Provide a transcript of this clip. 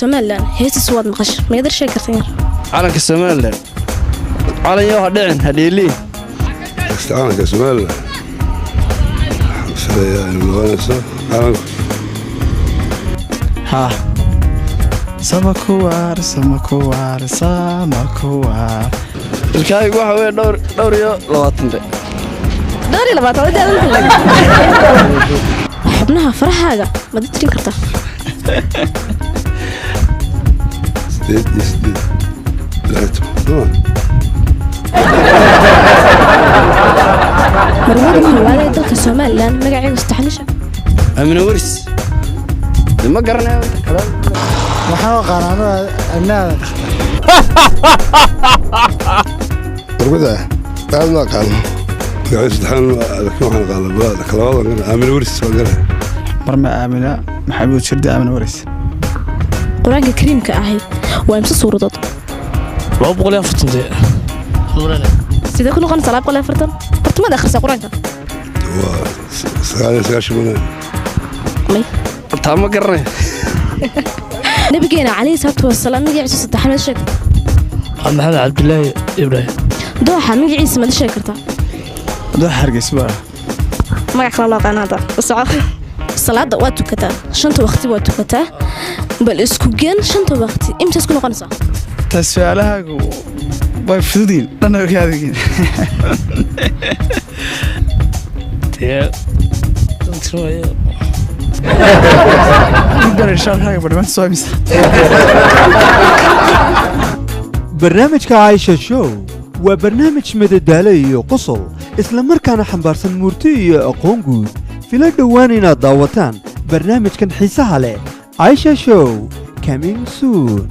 Somaliland heesta suwad maqash ma yadar sheeg kartaa calanka Somaliland calan yoo hadhicin hadheelii calanka Somaliland سريع المغنسة ها سمكوار سمكوار سمكوار الكاي waxa weey dhowr iyo 20 دور iyo 20 xubnaha farahaaga ma dadrin kartaa سديد marwada koowaad ee dalka Somaliland magaceedu istaxnisha Amina Waris ma garanayo kala waxaa qaraano annaada marwada aad ma qaan gaas dhaxan laakiin waxaan qaalaba kala wada Amina Waris soo galay marma Amina maxamed shirdi Amina Waris quraanka kariimka ahayd waa imsa suuradood 240 sida ku noqon salaab qolay fartan fartamada akhriisa quraanka waa sagaal shubana may taama garnay nabigeena kaleey salaatu wasalaam magaciisa saddexaad sheeg Maxamed Cabdullaahi Ibrahim dooxa magaciisa ma sheeg kartaa dooxa Hargeysa magac kala loo qanaada salaada waa tukataa shanta waqti waa tukataa bal isku geen shanta waqti imta isku noqonaysa tasaalahaagu way fududin dhan ogaadeen tee tantroyo بدنا نشاركها برنامج سوامس برنامج عايشة شو وبرنامج مددالي قصل إسلام مركان حنبارسن مورتي أقوم جود في لدواننا ضاوتان برنامج كان حيسها عليه عايشة شو coming soon